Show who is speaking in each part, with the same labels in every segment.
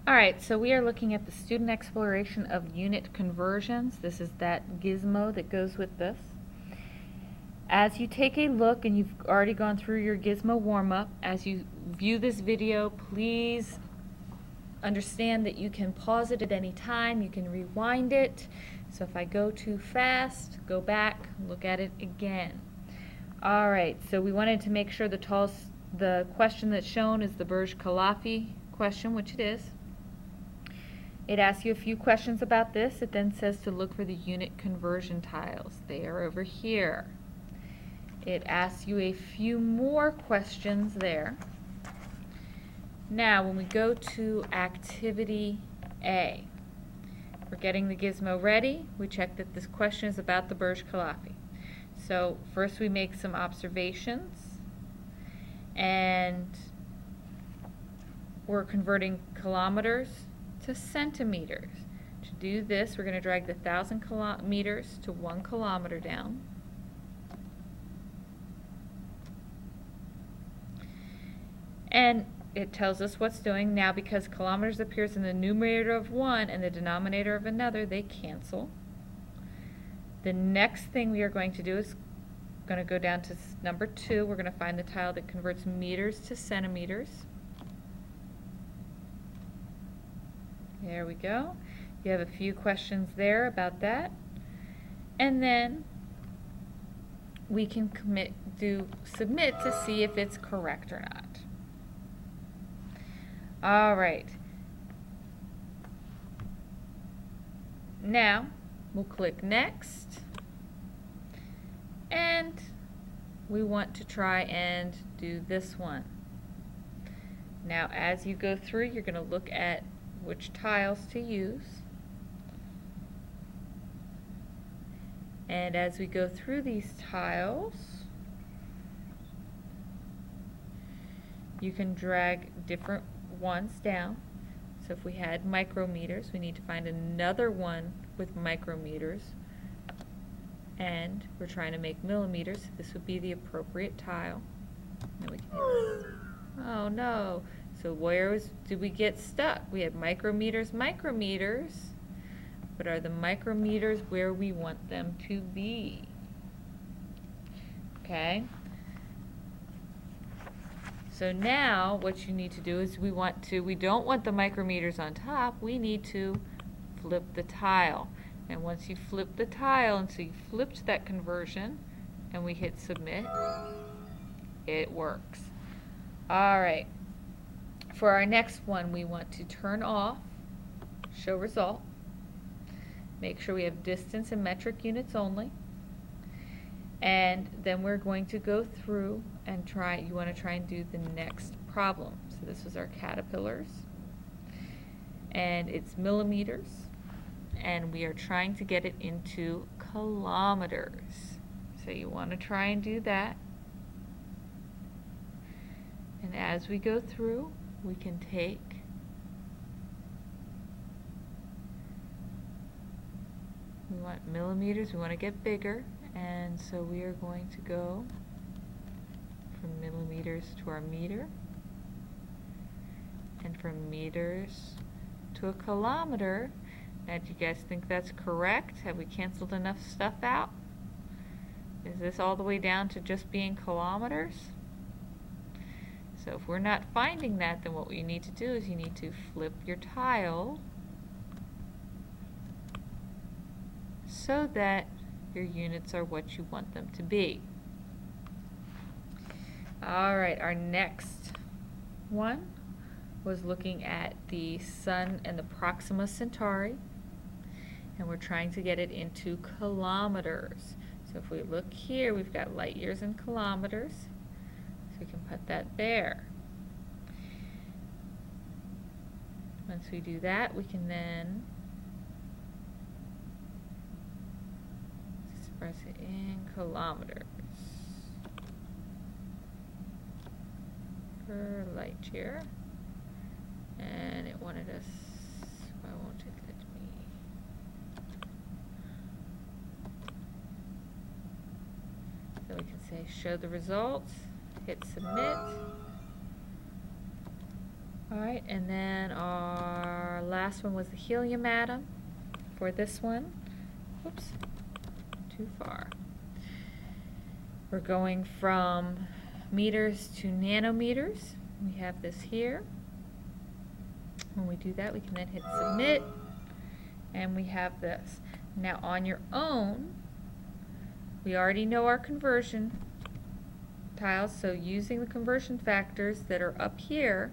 Speaker 1: All right, so we are looking at the student exploration of unit conversions. This is that gizmo that goes with this. As you take a look, and you've already gone through your gizmo warm-up, as you view this video, please understand that you can pause it at any time, you can rewind it. So if I go too fast, go back, look at it again. All right, so we wanted to make sure the question that's shown is the Burj-Khalifa question, which it is. It asks you a few questions about this. It then says to look for the unit conversion tiles. They are over here. It asks you a few more questions there. Now, when we go to Activity A, we're getting the gizmo ready. We check that this question is about the Burj Khalifa. So first we make some observations, and we're converting kilometers to centimeters. To do this, we're going to drag the 1,000 meters to 1 kilometer down. And it tells us what's doing. Now, because kilometers appears in the numerator of one and the denominator of another, they cancel. The next thing we are going to do is going to go down to number 2. We're going to find the tile that converts meters to centimeters. There we go. You have a few questions there about that. And then we can submit to see if it's correct or not. All right. Now we'll click Next. And we want to try and do this one. Now, as you go through, you're going to look at which tiles to use. And as we go through these tiles, you can drag different ones down. So if we had micrometers, we need to find another one with micrometers. And we're trying to make millimeters. This would be the appropriate tile. And we can oh no. So where did we get stuck? We had micrometers, but are the micrometers where we want them to be? Okay. So now what you need to do is we don't want the micrometers on top, we need to flip the tile. And once you flip the tile, and so you flipped that conversion, and we hit submit, it works. All right. For our next one, we want to turn off show result. Make sure we have distance and metric units only. And then we're going to go through and you want to try and do the next problem. So this was our caterpillars. And it's millimeters. And we are trying to get it into kilometers. So you want to try and do that. And as we go through, we can we want millimeters, we want to get bigger, and so we are going to go from millimeters to our meter, and from meters to a kilometer. Now, do you guys think that's correct? Have we canceled enough stuff out? Is this all the way down to just being kilometers? So if we're not finding that, then what you need to do is you need to flip your tile so that your units are what you want them to be. All right, our next one was looking at the Sun and the Proxima Centauri, and we're trying to get it into kilometers. So if we look here, we've got light years and kilometers. We can put that there. Once we do that, we can then express it in kilometers per light year. And it wanted us, why won't it let me? So we can say show the results. Hit submit. Alright, and then our our last one was the helium atom. For this one, oops, too far. We're going from meters to nanometers. We have this here. When we do that, we can then hit submit, and we have this. Now on your own, we already know our conversion tiles, so using the conversion factors that are up here,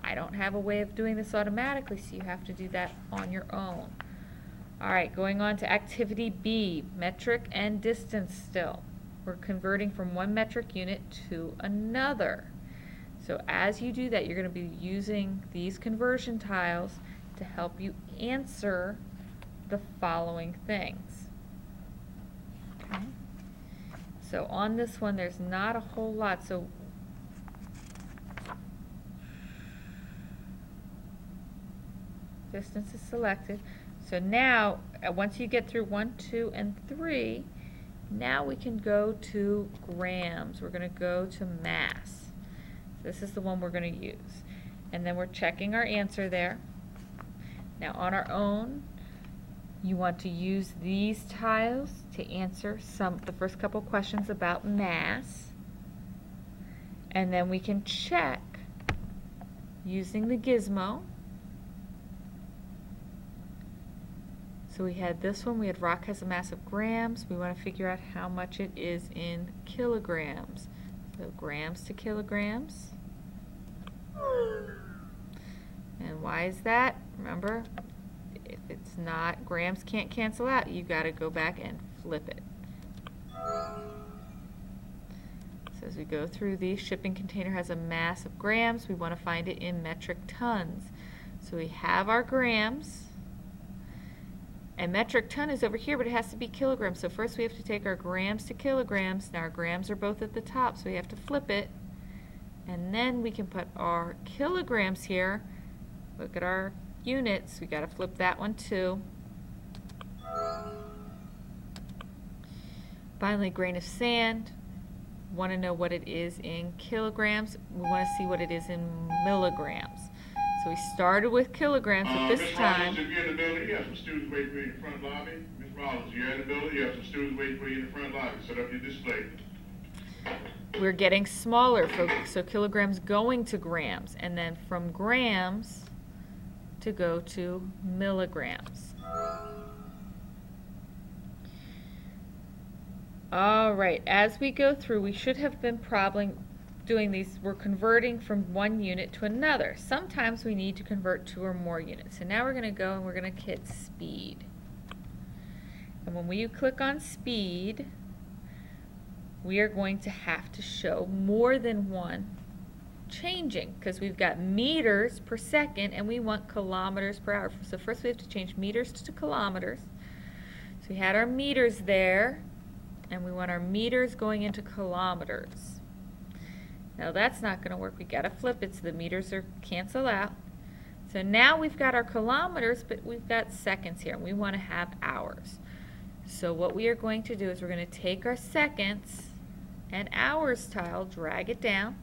Speaker 1: I don't have a way of doing this automatically, so you have to do that on your own. Alright, going on to activity B, metric and distance still. We're converting from one metric unit to another. So as you do that, you're going to be using these conversion tiles to help you answer the following things. Okay. So on this one, there's not a whole lot. So distance is selected. So now, once you get through 1, 2, and 3, now we can go to grams. We're going to go to mass. This is the one we're going to use. And then we're checking our answer there. Now on our own, you want to use these tiles to answer the first couple questions about mass. And then we can check using the gizmo. So we had this one, we had rock has a mass of grams. We want to figure out how much it is in kilograms. So grams to kilograms. And why is that? Remember, if it's not, grams can't cancel out. You got to go back and flip it. So as we go through these, shipping container has a mass of grams. We want to find it in metric tons. So we have our grams. And metric ton is over here, but it has to be kilograms. So first we have to take our grams to kilograms. Now our grams are both at the top, so we have to flip it. And then we can put our kilograms here. Look at our units. We got to flip that one too. Finally, grain of sand. Want to know what it is in kilograms. We want to see what it is in milligrams. So we started with kilograms at this time.
Speaker 2: If you're in the building, you have some students waiting for you in the front lobby. Ms. Rollins, you're in the building, you have some students waiting for you in the front lobby. Set up your display.
Speaker 1: We're getting smaller, folks. So kilograms going to grams, and then from grams to go to milligrams. All right, as we go through, we should have been probably doing these, we're converting from one unit to another. Sometimes we need to convert 2 or more units. So now we're going to go and we're going to hit speed. And when we click on speed, we are going to have to show more than one changing, because we've got meters per second and we want kilometers per hour. So first we have to change meters to kilometers. So we had our meters there, and we want our meters going into kilometers. Now that's not going to work. We got to flip it so the meters are cancel out. So now we've got our kilometers, but we've got seconds here, and we want to have hours. So what we are going to do is we're going to take our seconds and hours tile, drag it down,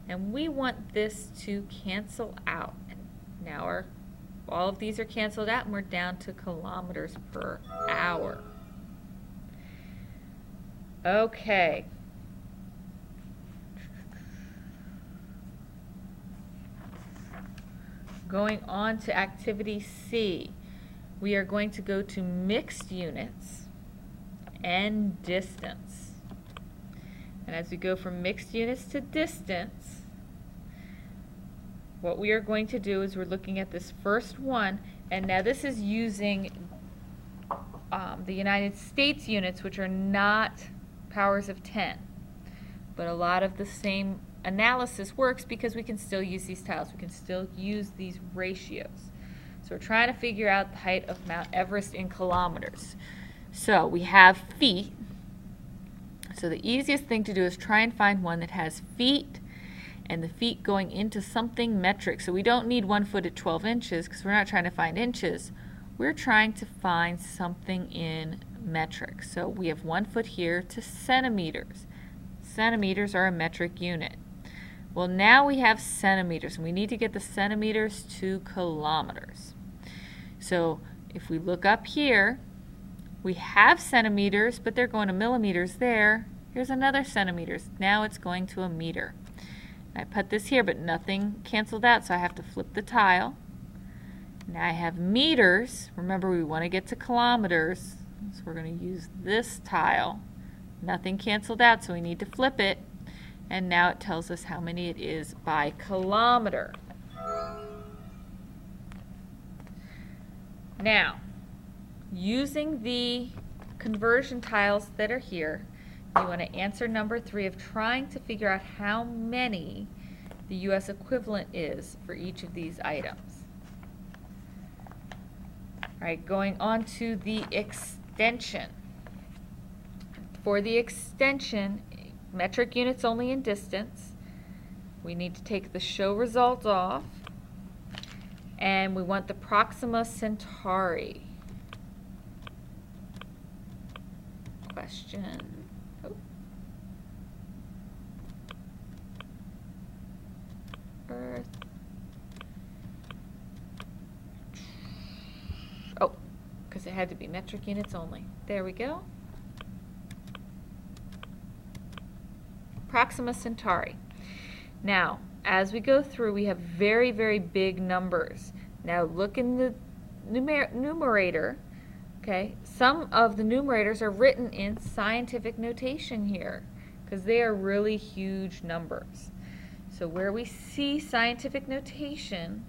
Speaker 1: and we want this to cancel out. And now all of these are canceled out, and we're down to kilometers per hour. Okay. Going on to activity C, we are going to go to mixed units and distance. And as we go from mixed units to distance, what we are going to do is we're looking at this first one, and now this is using the United States units, which are not powers of 10. But a lot of the same analysis works because we can still use these tiles. We can still use these ratios. So we're trying to figure out the height of Mount Everest in kilometers. So we have feet. So the easiest thing to do is try and find one that has feet and the feet going into something metric. So we don't need 1 foot at 12 inches because we're not trying to find inches. We're trying to find something in metric. So we have 1 foot here to centimeters. Centimeters are a metric unit. Well, now we have centimeters, and we need to get the centimeters to kilometers. So if we look up here, we have centimeters, but they're going to millimeters there. Here's another centimeters. Now it's going to a meter. I put this here, but nothing canceled out, so I have to flip the tile. Now I have meters. Remember, we want to get to kilometers, so we're going to use this tile. Nothing canceled out, so we need to flip it. And now it tells us how many it is by kilometer. Now, using the conversion tiles that are here, you want to answer number 3 of trying to figure out how many the U.S. equivalent is for each of these items. All right, going on to the extension. For the extension, metric units only in distance, we need to take the show result off, and we want the Proxima Centauri. Question. Oh. Earth. Oh, because it had to be metric units only. There we go. Proxima Centauri. Now, as we go through, we have very, very big numbers. Now look in the numerator. Okay, some of the numerators are written in scientific notation here because they are really huge numbers. So where we see scientific notation,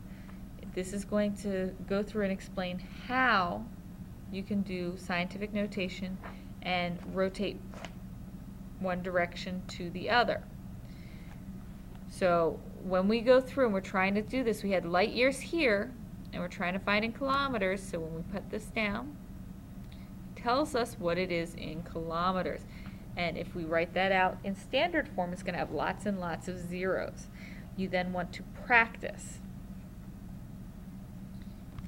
Speaker 1: this is going to go through and explain how you can do scientific notation and rotate one direction to the other. So when we go through and we're trying to do this, we had light years here and we're trying to find in kilometers. So when we put this down, it tells us what it is in kilometers. And if we write that out in standard form, it's going to have lots and lots of zeros. You then want to practice.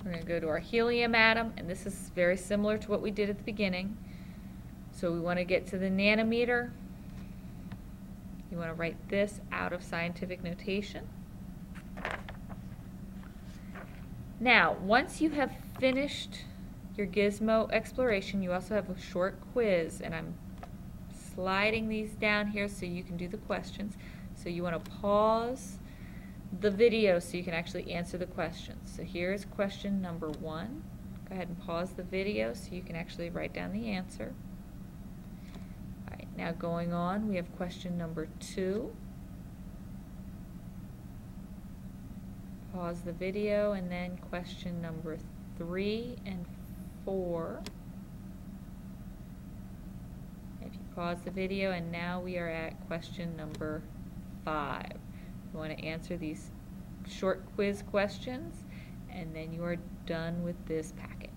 Speaker 1: We're going to go to our helium atom, and this is very similar to what we did at the beginning. So we want to get to the nanometer. You want to write this out of scientific notation. Now, once you have finished your gizmo exploration, you also have a short quiz, and I'm sliding these down here so you can do the questions. So you want to pause the video so you can actually answer the questions. So here's question number 1. Go ahead and pause the video so you can actually write down the answer. All right, now going on, we have question number 2. Pause the video, and then question number 3 and 4. If you pause the video, and now we are at question number 5. You want to answer these short quiz questions, and then you are done with this packet.